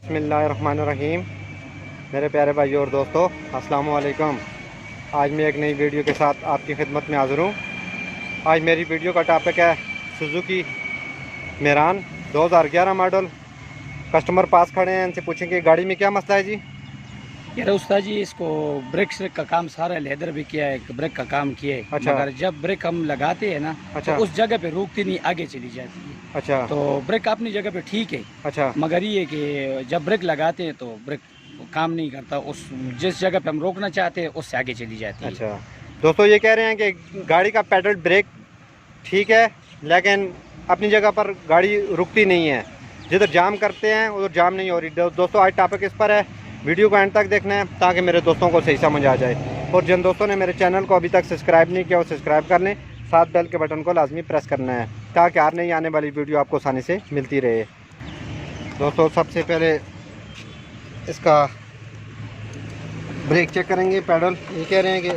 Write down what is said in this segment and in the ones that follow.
बिस्मिल्लाहिर्रहमानिर्रहीम। मेरे प्यारे भाइयों और दोस्तों, अस्सलाम वालेकुम। आज मैं एक नई वीडियो के साथ आपकी खिदमत में हाज़िर हूँ। आज मेरी वीडियो का टॉपिक है सुजुकी मेरान 2011 मॉडल। कस्टमर पास खड़े हैं, इनसे पूछेंगे गाड़ी में क्या मसला है जी। यार उस्ताद जी, इसको ब्रेक श्रेक का काम सारा लेदर भी किया है, ब्रेक का काम किया है। अच्छा मगर जब ब्रेक हम लगाते हैं ना तो अच्छा उस जगह पे रुकती नहीं, आगे चली जाती है। अच्छा तो ब्रेक अपनी जगह पे ठीक है, अच्छा मगर ये कि जब ब्रेक लगाते हैं तो ब्रेक काम नहीं करता, उस जिस जगह पे हम रोकना चाहते हैं उससे आगे चली जाती है। अच्छा दोस्तों, ये कह रहे हैं कि गाड़ी का पेडल ब्रेक ठीक है, लेकिन अपनी जगह पर गाड़ी रुकती नहीं है। जिधर जाम करते हैं उधर जाम नहीं हो रही। दोस्तों, आज टॉपिक इस पर है। वीडियो को एंड तक देखना है ताकि मेरे दोस्तों को सही समझ आ जाए। और जिन दोस्तों ने मेरे चैनल को अभी तक सब्सक्राइब नहीं किया वो सब्सक्राइब कर लें, साथ बेल के बटन को लाजमी प्रेस करना है ताकि हर नई आने वाली वीडियो आपको आसानी से मिलती रहे। दोस्तों, सबसे पहले इसका ब्रेक चेक करेंगे। पैडल, ये कह रहे हैं कि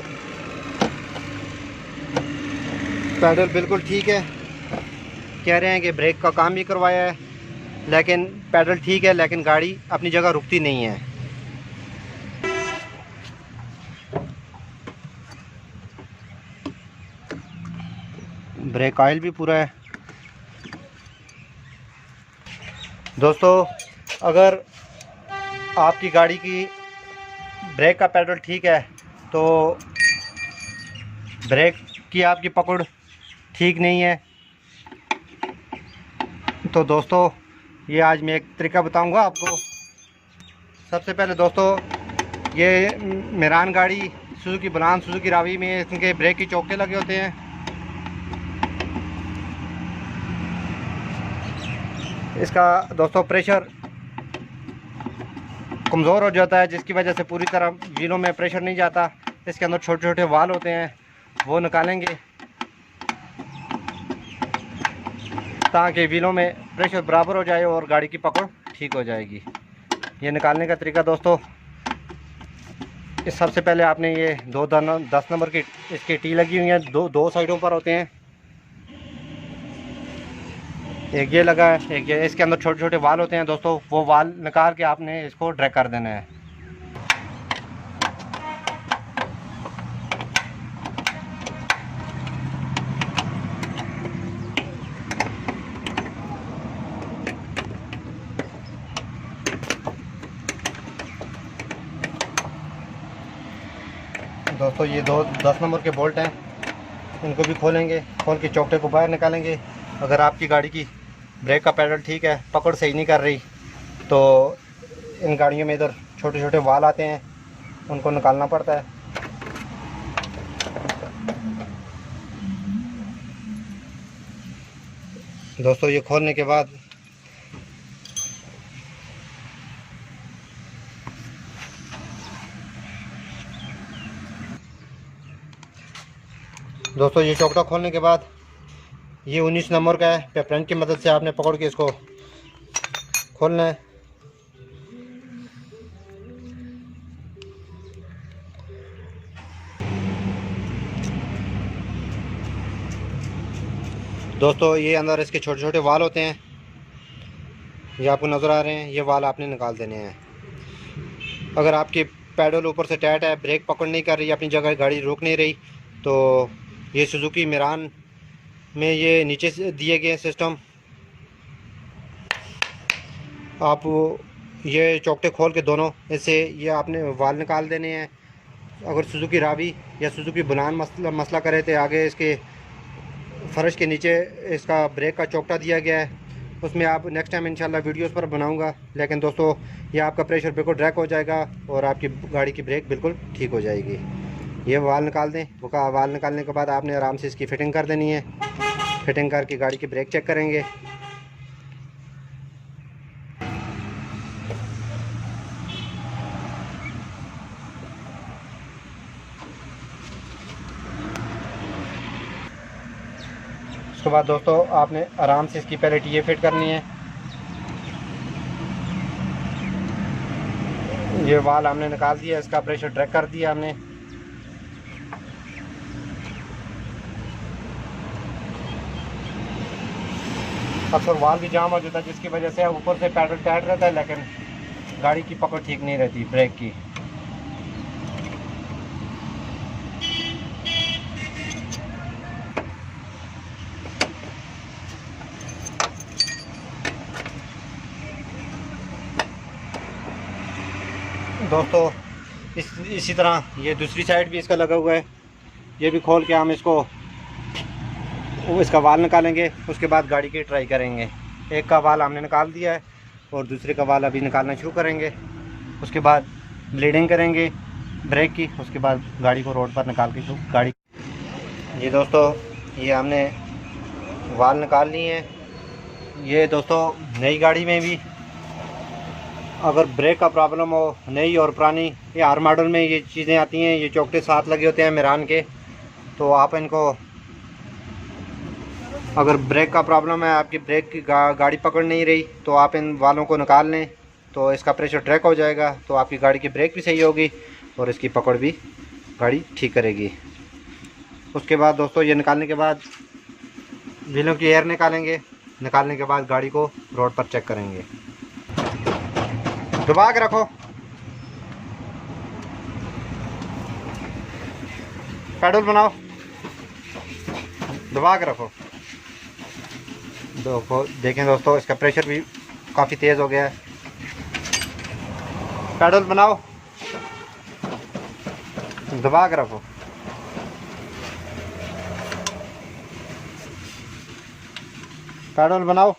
पैडल बिल्कुल ठीक है। कह रहे हैं कि ब्रेक का काम भी करवाया है, लेकिन पैडल ठीक है, लेकिन गाड़ी अपनी जगह रुकती नहीं है। ब्रेक ऑयल भी पूरा है। दोस्तों, अगर आपकी गाड़ी की ब्रेक का पैडल ठीक है तो ब्रेक की आपकी पकड़ ठीक नहीं है, तो दोस्तों ये आज मैं एक तरीका बताऊंगा आपको। सबसे पहले दोस्तों, ये मेरान गाड़ी सुजुकी बलान सुजुकी रावी में इनके ब्रेक की चौके लगे होते हैं। इसका दोस्तों प्रेशर कमज़ोर हो जाता है, जिसकी वजह से पूरी तरह व्हीलों में प्रेशर नहीं जाता। इसके अंदर छोटे छोटे वाल होते हैं, वो निकालेंगे ताकि व्हीलों में प्रेशर बराबर हो जाए और गाड़ी की पकड़ ठीक हो जाएगी। ये निकालने का तरीका दोस्तों, इस सबसे पहले आपने ये 10 नंबर की इसकी टी लगी हुई है, दो साइडों पर होते हैं। एक ये लगा है, एक ये। इसके अंदर छोटे छोटे वाल होते हैं दोस्तों, वो वाल निकाल के आपने इसको ड्रैग कर देना है। दोस्तों, ये 10 नंबर के बोल्ट हैं, इनको भी खोलेंगे। खोल के चौकटे को बाहर निकालेंगे। अगर आपकी गाड़ी की ब्रेक का पैडल ठीक है, पकड़ सही नहीं कर रही, तो इन गाड़ियों में इधर छोटे छोटे वाल आते हैं, उनको निकालना पड़ता है। दोस्तों, ये खोलने के बाद दोस्तों ये चौकटा खोलने के बाद ये 19 नंबर का है। पेपरन की मदद से आपने पकड़ के इसको खोलना है। दोस्तों, ये अंदर इसके छोटे छोटे वाल होते हैं, ये आपको नज़र आ रहे हैं। ये वाल आपने निकाल देने हैं। अगर आपकी पैडल ऊपर से टाइट है, ब्रेक पकड़ नहीं कर रही, अपनी जगह गाड़ी रोक नहीं रही, तो ये सुजुकी मेरान में ये नीचे से दिए गए सिस्टम, आप ये चौकटे खोल के दोनों इससे ये आपने वाल निकाल देने हैं। अगर सुजुकी रावी या सुजुकी बुलान मसला करे तो आगे इसके फर्श के नीचे इसका ब्रेक का चौकटा दिया गया है, उसमें आप नेक्स्ट टाइम इंशाल्लाह वीडियोस पर बनाऊंगा। लेकिन दोस्तों, ये आपका प्रेशर बिल्कुल ड्रैक हो जाएगा और आपकी गाड़ी की ब्रेक बिल्कुल ठीक हो जाएगी। ये वाल निकाल दें। वाल निकालने के बाद आपने आराम से इसकी फ़िटिंग कर देनी है। फिटिंग करके गाड़ी की ब्रेक चेक करेंगे। उसके बाद दोस्तों, आपने आराम से इसकी पहले टीए फिट करनी है। ये वाल हमने निकाल दिया, इसका प्रेशर ड्रैग कर दिया हमने। अक्सर वाल भी जाम हो जाता है, जिसकी वजह से ऊपर से पैडल टाइट रहता है, लेकिन गाड़ी की पकड़ ठीक नहीं रहती ब्रेक की। दोस्तों इसी तरह ये दूसरी साइड भी इसका लगा हुआ है, ये भी खोल के हम इसका वाल निकालेंगे। उसके बाद गाड़ी की ट्राई करेंगे। एक का वाल हमने निकाल दिया है और दूसरे का वाल अभी निकालना शुरू करेंगे। उसके बाद ब्लीडिंग करेंगे ब्रेक की। उसके बाद गाड़ी को रोड पर निकाल के गाड़ी ये दोस्तों ये हमने वाल निकाल लिए हैं। ये दोस्तों नई गाड़ी में भी अगर ब्रेक का प्रॉब्लम हो, नई और पुरानी या हर मॉडल में ये चीज़ें आती हैं। ये चौकटे साथ लगे होते हैं मेरान के, तो आप इनको अगर ब्रेक का प्रॉब्लम है, आपकी ब्रेक की गाड़ी पकड़ नहीं रही, तो आप इन वालों को निकाल लें तो इसका प्रेशर ट्रैक हो जाएगा। तो आपकी गाड़ी की ब्रेक भी सही होगी और इसकी पकड़ भी गाड़ी ठीक करेगी। उसके बाद दोस्तों ये निकालने के बाद व्हीलों की एयर निकालेंगे। निकालने के बाद गाड़ी को रोड पर चेक करेंगे। दबा के रखो, पेडल बनाओ, दबा के रखो। देखें दोस्तों इसका प्रेशर भी काफ़ी तेज़ हो गया है। पेडल बनाओ, दबा के रखो। पेडल बनाओ,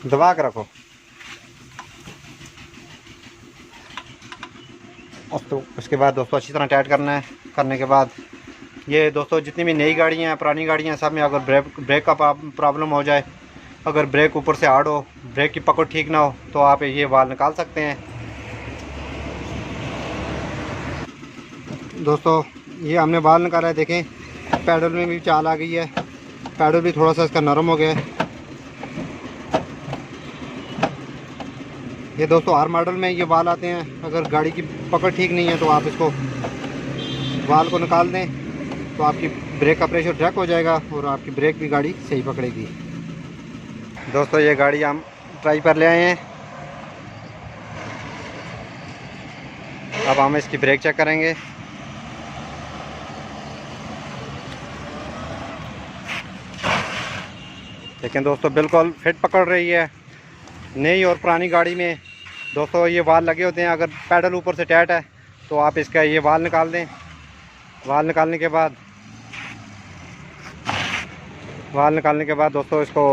दबा के रखो। तो उसके बाद दोस्तों अच्छी तरह टाइट करना है। करने के बाद ये दोस्तों जितनी भी नई गाड़ियाँ हैं, पुरानी गाड़ियाँ हैं, सब में अगर ब्रेक का प्रॉब्लम हो जाए, अगर ब्रेक ऊपर से हार्ड हो, ब्रेक की पकड़ ठीक ना हो, तो आप ये वाल निकाल सकते हैं। दोस्तों ये हमने वाल निकाला है। देखें पैडल में भी चाल आ गई है, पैडल भी थोड़ा सा इसका नरम हो गया है। ये दोस्तों हर मॉडल में ये वाल आते हैं। अगर गाड़ी की पकड़ ठीक नहीं है तो आप इसको वाल को निकाल दें तो आपकी ब्रेक का प्रेशर ट्रैक हो जाएगा और आपकी ब्रेक भी गाड़ी सही पकड़ेगी। दोस्तों ये गाड़ी हम ट्राई पर ले आए हैं। अब हम इसकी ब्रेक चेक करेंगे। लेकिन दोस्तों बिल्कुल फिट पकड़ रही है। नई और पुरानी गाड़ी में दोस्तों ये वाल लगे होते हैं। अगर पैडल ऊपर से टाइट है तो आप इसका ये वाल निकाल दें। वाल निकालने के बाद दोस्तों इसको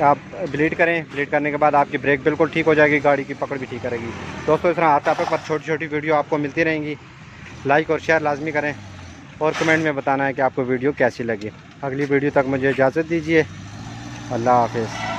आप ब्लीड करें। ब्लीड करने के बाद आपकी ब्रेक बिल्कुल ठीक हो जाएगी, गाड़ी की पकड़ भी ठीक करेगी। दोस्तों इस तरह हाथ टॉपिक पर छोटी छोटी वीडियो आपको मिलती रहेंगी। लाइक और शेयर लाजमी करें और कमेंट में बताना है कि आपको वीडियो कैसी लगी। अगली वीडियो तक मुझे इजाज़त दीजिए। अल्लाह हाफ़िज़।